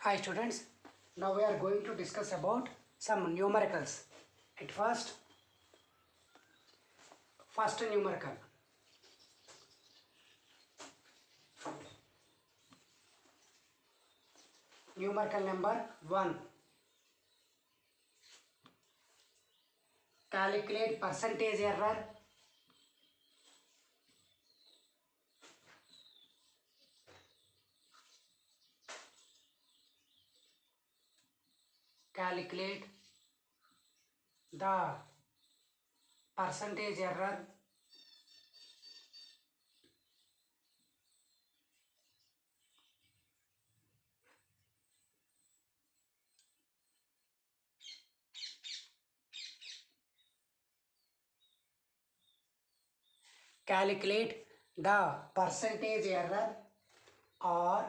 Hi students, now we are going to discuss about some numericals. At first numerical. Numerical number 1. Calculate percentage error. Calculate the percentage error. Calculate the percentage error or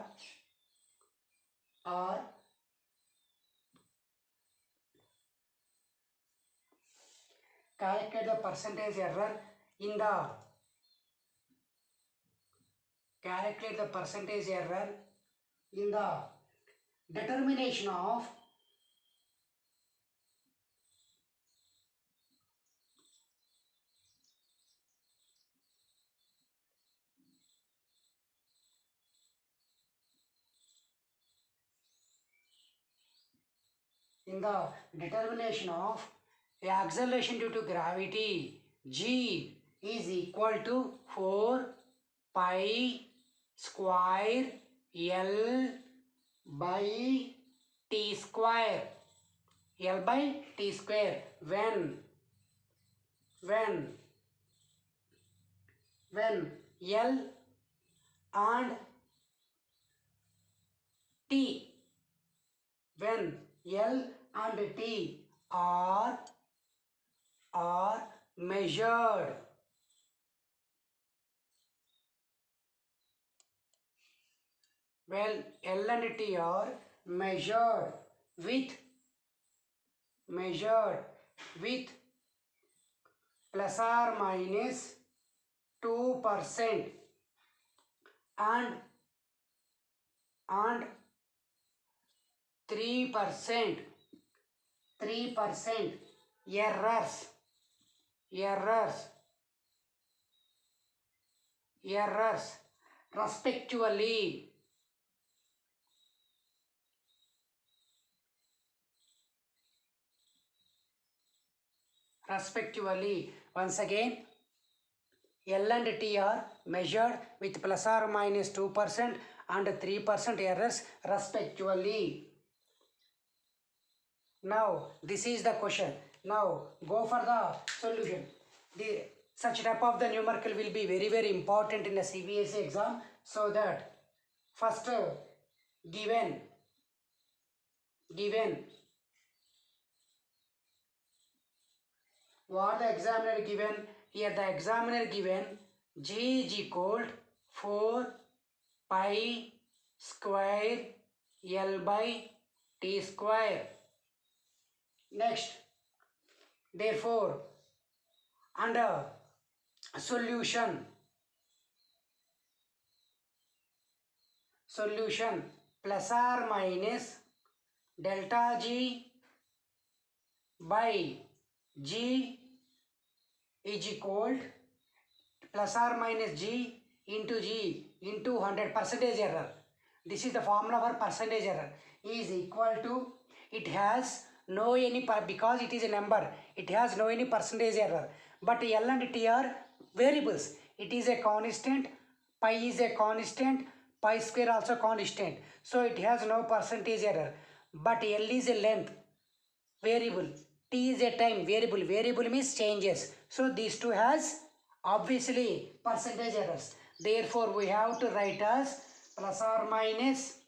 calculate the percentage error in the calculate the percentage error in the determination of a acceleration due to gravity g is equal to 4 pi square L by t square when L and T are measured. Well, L and T are measured with plus or minus 2% and 3% errors respectively. Once again, L and T are measured with plus or minus 2% and 3% errors respectively. Now, this is the question. Now, go for the solution. Such type of the numerical will be very, very important in the CBSE exam. So that first given what the examiner given here, the examiner given g is equal 4 pi square L by t square. Next, therefore, under solution plus or minus delta g by g is equal plus or minus g into 100 percentage error. This is the formula for percentage error is equal to, it has no any because it is a number, it has no any percentage error, but L and T are variables. It is a constant, pi is a constant, pi square also constant, so it has no percentage error. But L is a length variable, T is a time variable. Variable means changes, so these two has obviously percentage errors. Therefore, we have to write as plus or minus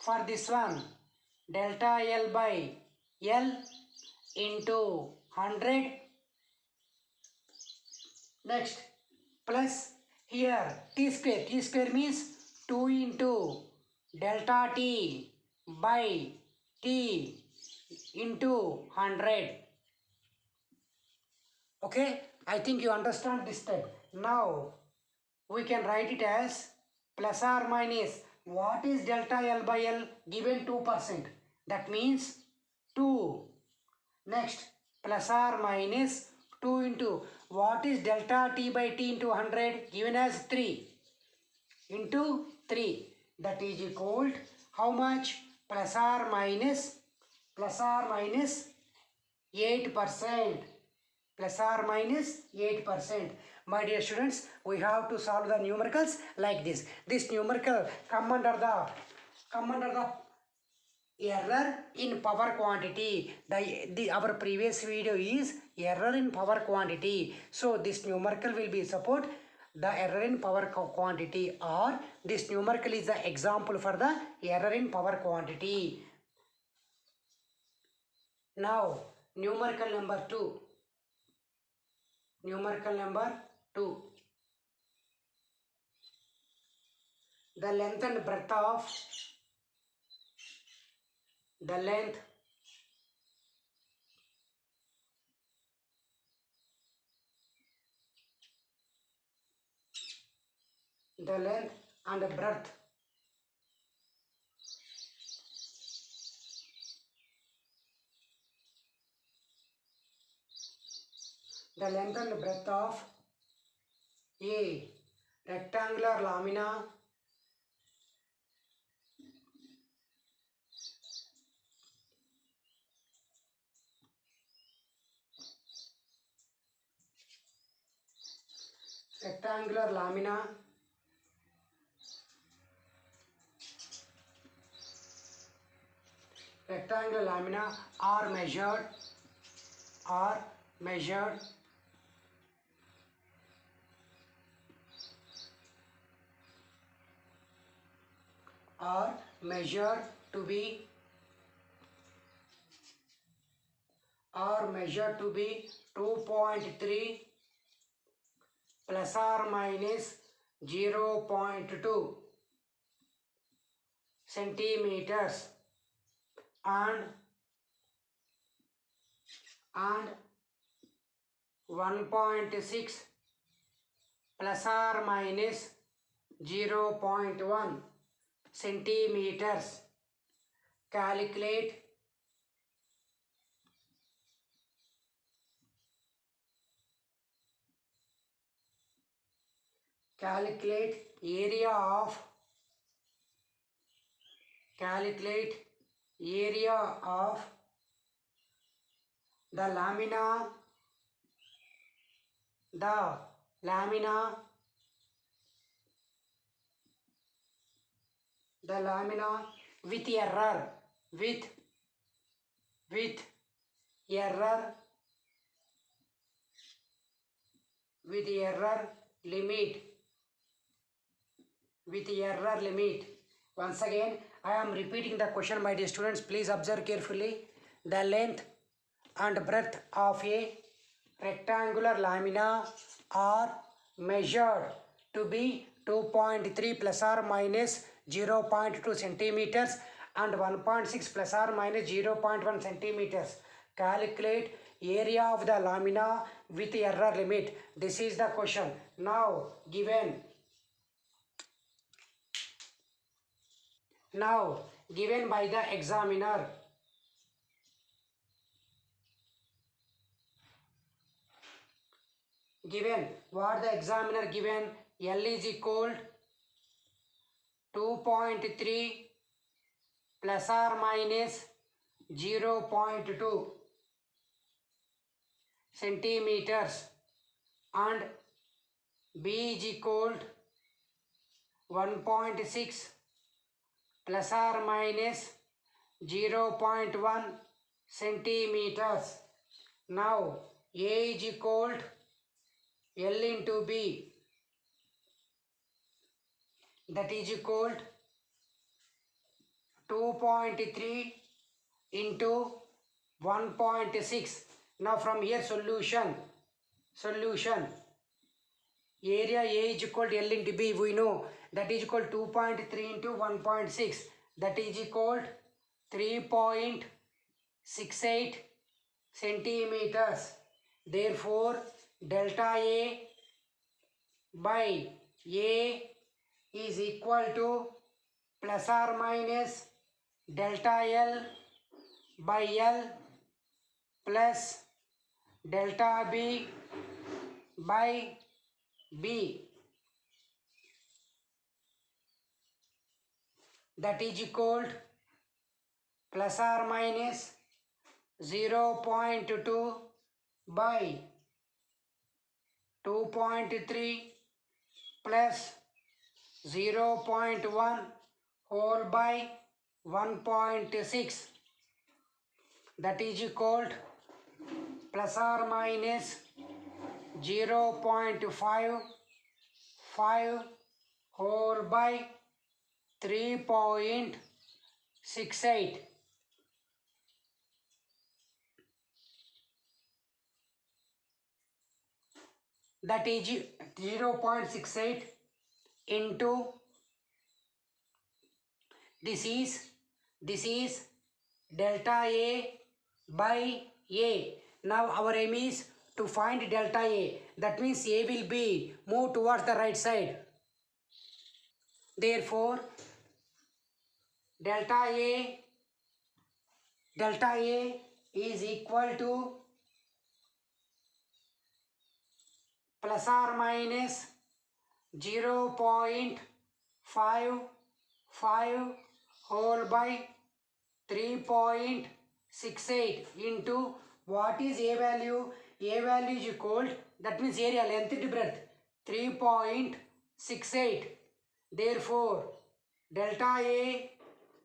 for this one delta L by L into 100. Next, plus here t square means 2 into delta t by t into 100. Okay, I think you understand this step. Now we can write it as plus or minus What is delta L by L? Given 2%. That means 2. Next, plus or minus 2 into what is delta T by T into 100? Given as 3 into 3. That is equal to how much? Plus or minus 8%. Plus or minus 8%. My dear students, we have to solve the numericals like this. This numerical come under the error in power quantity. Our previous video is error in power quantity. So this numerical will be support the error in power quantity, or this numerical is the example for the error in power quantity. Now numerical number 2. Numerical number 2. The length and breadth of the length and breadth of a rectangular lamina are measured to be 2.3 plus or minus 0.2 centimeters and 1.6 plus or minus 0.1 centimeters. Calculate area of the lamina with error limit. Once again, I am repeating the question, my dear students. Please observe carefully. The length and breadth of a rectangular lamina are measured to be 2.3 plus or minus 0.2 centimeters and 1.6 plus or minus 0.1 centimeters. Calculate area of the lamina with error limit. This is the question. Now given by the examiner. What the examiner given? L is equal 2.3 plus or minus 0.2 centimeters and B is equal 1.6 plus or minus 0.1 centimeters. Now A is equal L into B, that is equal 2.3 into 1.6. Now from here solution. Area A is equal to L into B, we know that is equal 2.3 into 1.6, that is equal 3.68 centimeters. Therefore delta A by A is equal to plus or minus delta L by L plus delta B by B, that is equal to plus or minus 0.2 by 2.3 plus 0.1 whole by 1.6, that is equal to plus or minus 0.55 whole by 3.68. That is 0.68 into this is delta A by A. Now our aim is to find delta A. That means A will be moved towards the right side. Therefore, delta A is equal to plus or minus 0.55 whole by 3.68 into what is A value? A value is equal, that means area, length to breadth, 3.68. Therefore, delta A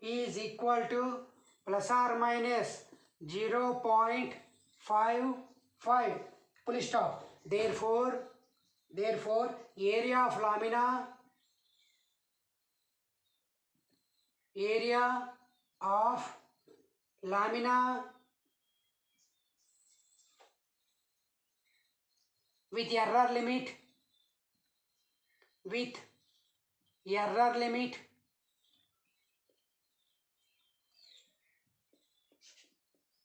is equal to plus or minus 0.55. Full stop. Therefore, area of lamina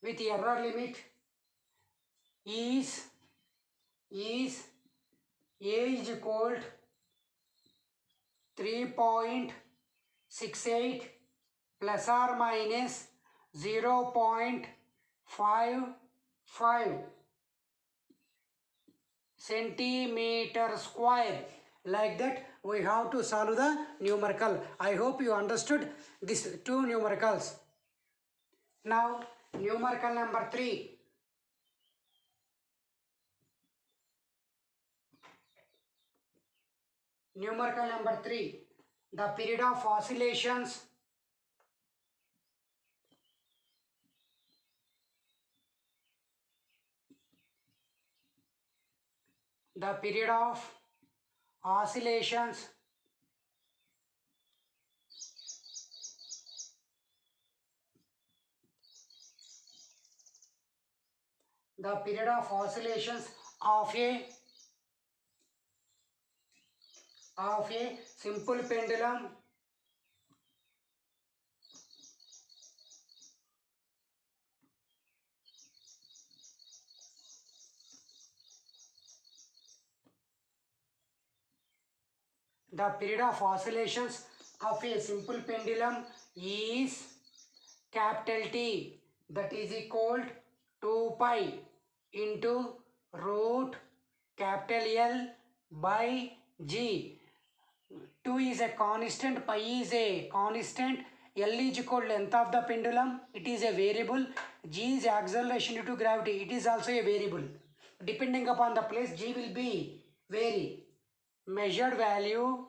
with error limit is A is equal to 3.68 plus or minus 0.55 centimeter square. Like that we have to solve the numerical. I hope you understood these two numericals. Now numerical number 3. Numerical number 3. The period of oscillations the period of oscillations of a simple pendulum the period of oscillations of a simple pendulum is capital T, that is equal to 2 pi into root capital L by G. 2 is a constant, pi is a constant, L is equal to length of the pendulum, it is a variable, G is acceleration due to gravity, it is also a variable. Depending upon the place, G will be vary. Measured value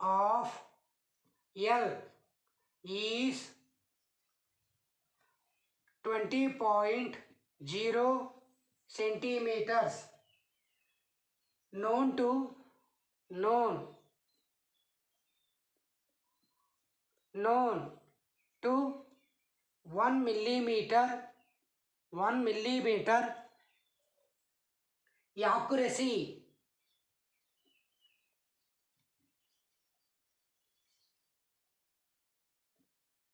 of L is 20.0 centimeters. Known to 1 millimeter accuracy.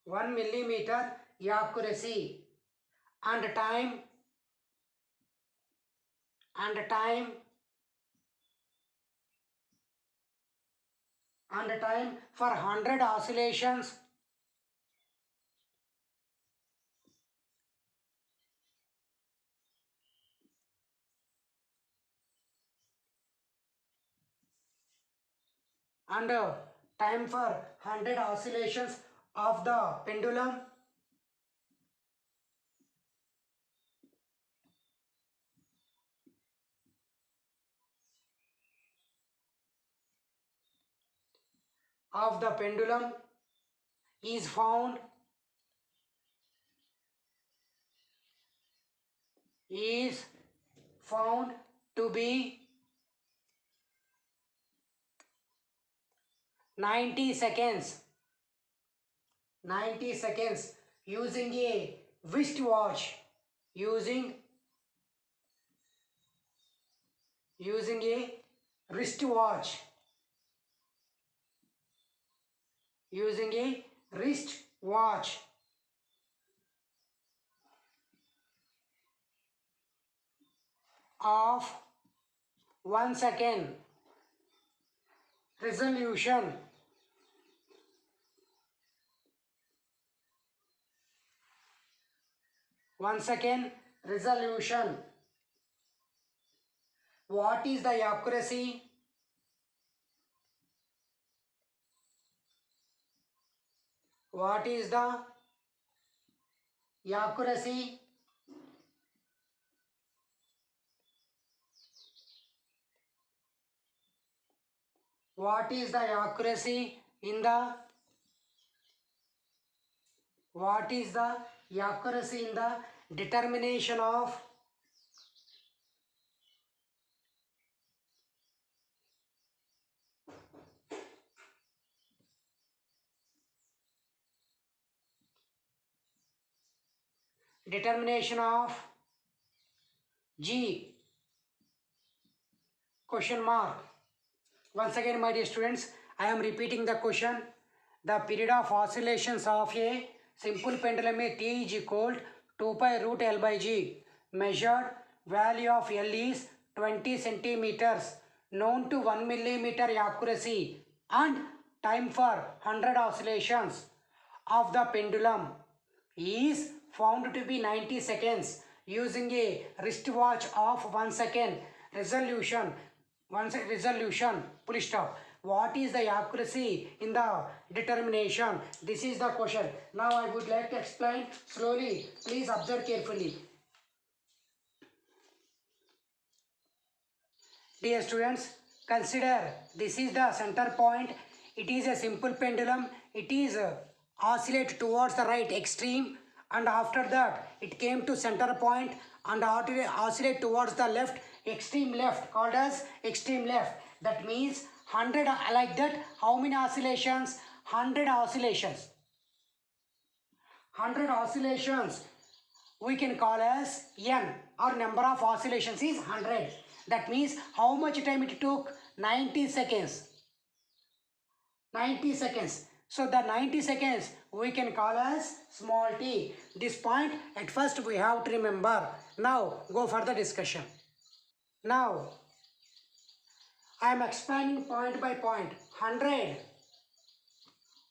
1 millimeter accuracy, and time for 100 oscillations and time for 100 oscillations of the pendulum is found to be 90 seconds. 90 seconds using a wristwatch. Using a wristwatch. Using a wristwatch. Of 1 second resolution. What is the accuracy? What is the accuracy? What is the accuracy in the determination of G? Question mark. Once again, my dear students, I am repeating the question. The period of oscillations of a simple pendulum T is equal to 2 pi root L by G. Measured value of L is 20 centimeters. Known to 1 millimeter accuracy, and time for 100 oscillations of the pendulum is found to be 90 seconds using a wristwatch of 1 second resolution. Full stop. What is the accuracy in the determination? This is the question. Now I would like to explain slowly. Please observe carefully. Dear students, consider this is the center point. It is a simple pendulum. It is oscillate towards the right extreme, and after that it came to center point and oscillate towards the left extreme left, called as extreme left. That means 100 like that. How many oscillations? 100 oscillations. 100 oscillations we can call as n, or number of oscillations is 100. That means how much time it took? 90 seconds. 90 seconds. So the 90 seconds we can call as small t. This point at first we have to remember. Now go for the discussion. Now I am explaining point by point. 100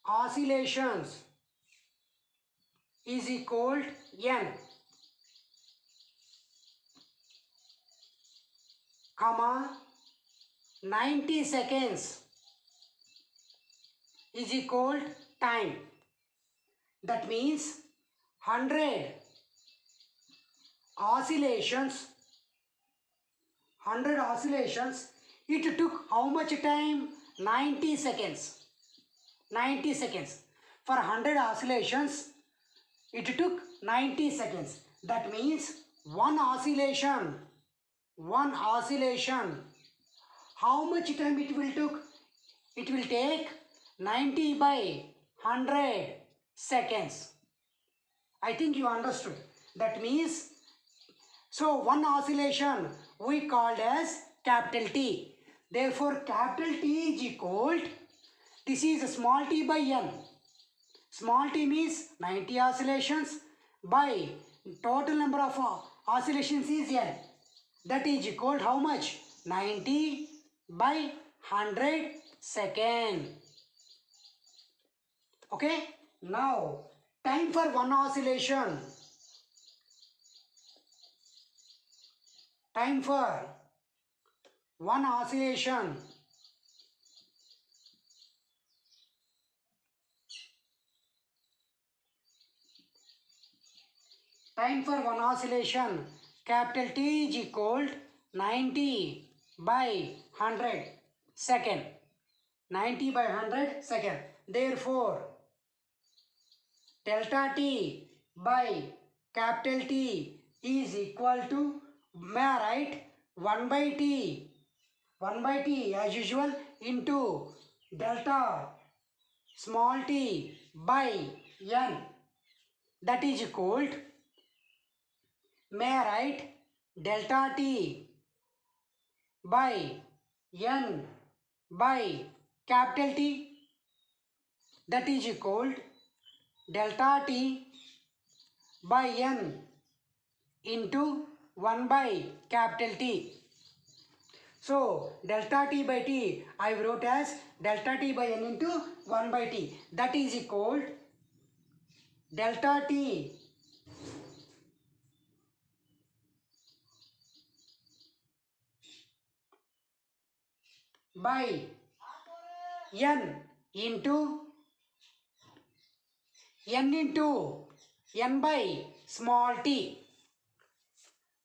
oscillations is equal to n, comma 90 seconds is equal to time. That means 100 oscillations, it took how much time? 90 seconds. 90 seconds. For 100 oscillations, it took 90 seconds. That means one oscillation, how much time it will took? It will take 90 by 100 seconds. I think you understood. That means, so one oscillation we called as capital T. Therefore, capital T is equal, this is small t by n. Small t means 90 oscillations by total number of oscillations is n. That is equal how much? 90 by 100 second. Okay. Now time for one oscillation. Time for one oscillation. Time for one oscillation, capital T is equal 90 by 100 second. 90 by 100 second. Therefore, delta T by capital T is equal to, may I write 1 by T. 1 by T as usual into delta small t by n, that is equal to, may I write delta t by n by capital T, that is equal to delta t by n into 1 by capital T. So delta t by t I wrote as delta t by n into 1 by t, that is equal to delta t by n into n by small t.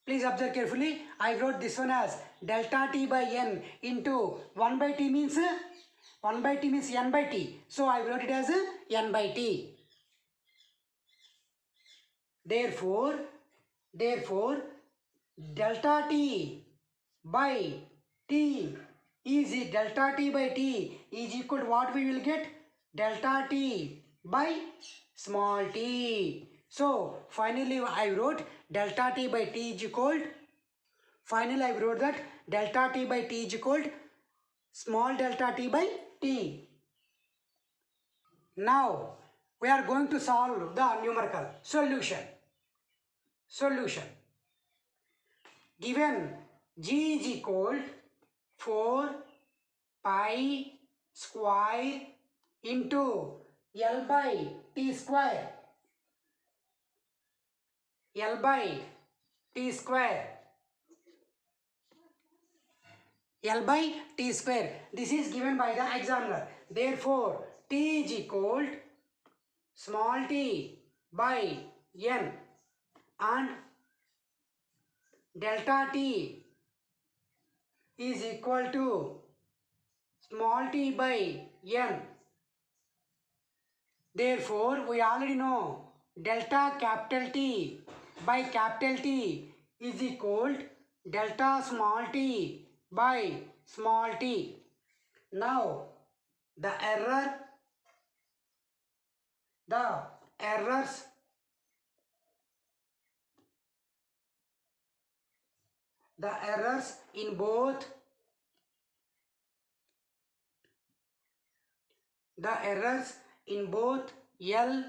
Please observe carefully. I wrote this one as delta t by n into 1 by t means 1 by t means n by t. So I wrote it as n by t. Therefore, delta t by t is delta t by t is equal to what we will get? Delta t by small t. So finally I wrote delta t by t is equal to, finally I wrote that delta t by t is equal to small delta t by t. Now we are going to solve the numerical solution. Given G is equal to 4 pi square into L by T square. L by T square. L by T square. This is given by the examiner. Therefore, T is equal to small t by n and delta t is equal to small t by n. Therefore, we already know delta capital T by capital T is equal to delta small t by small t. Now, the errors in both L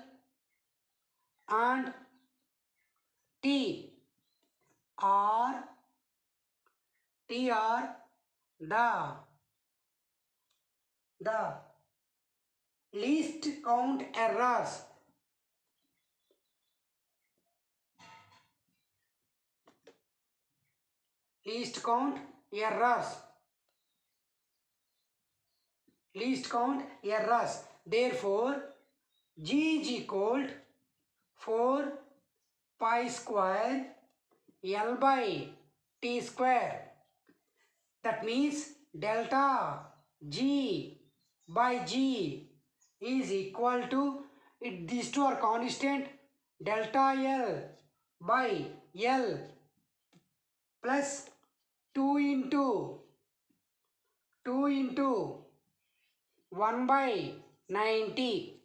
and T are the least count errors. Least count errors. Therefore, G is equal to 4 pi square L by T square. That means delta G by G is equal to, these two are constant, delta L by L plus 2 into 1 by 90.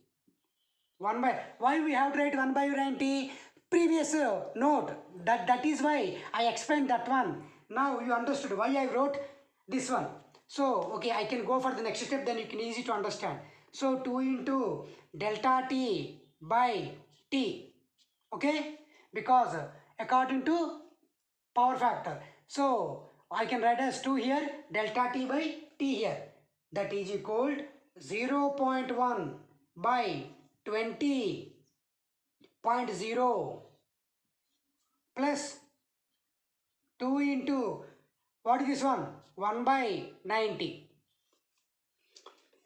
1 by, why we have to write 1 by 90? Previous note, that is why I explained that one. Now you understood why I wrote this one. So okay, I can go for the next step, then you can easy to understand. So 2 into delta t by t. Okay, because according to power factor. So I can write as 2 here, delta t by t here. That is equal to 0.1 by 20.0 plus 2 into, what is this one? 1 by 90.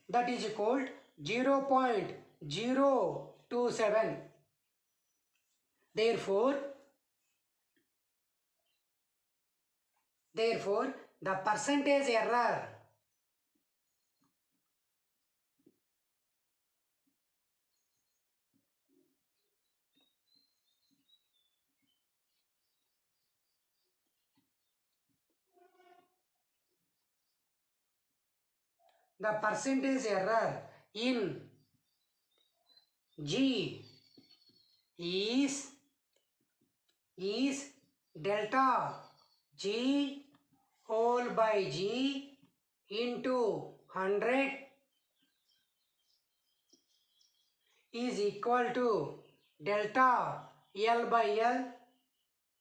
That is equal to 0.027. Therefore, the percentage error in G is delta G whole by G into 100 is equal to delta L by L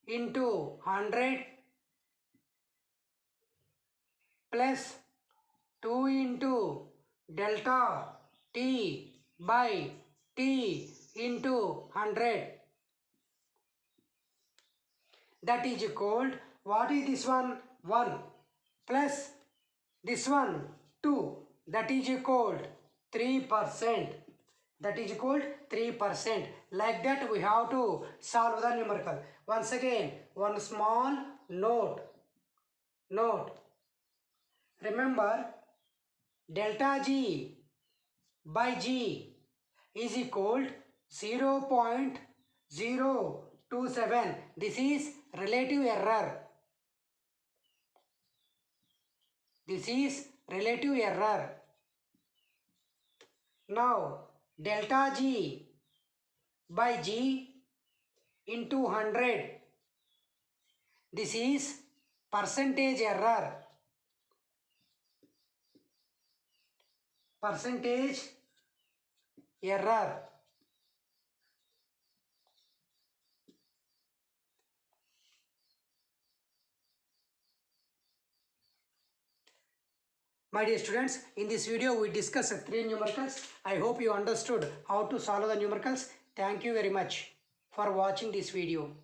into 100 plus 2 into delta T by T into 100. That is equal, what is this one? 1 plus this one 2. That is equal 3%. That is equal 3%. Like that we have to solve the numerical. Once again, one small note. Remember, delta G by G is equal 0.027. This is relative error. Now, delta G by G into 100. This is percentage error. My dear students, in this video we discussed 3 numericals. I hope you understood how to solve the numericals. Thank you very much for watching this video.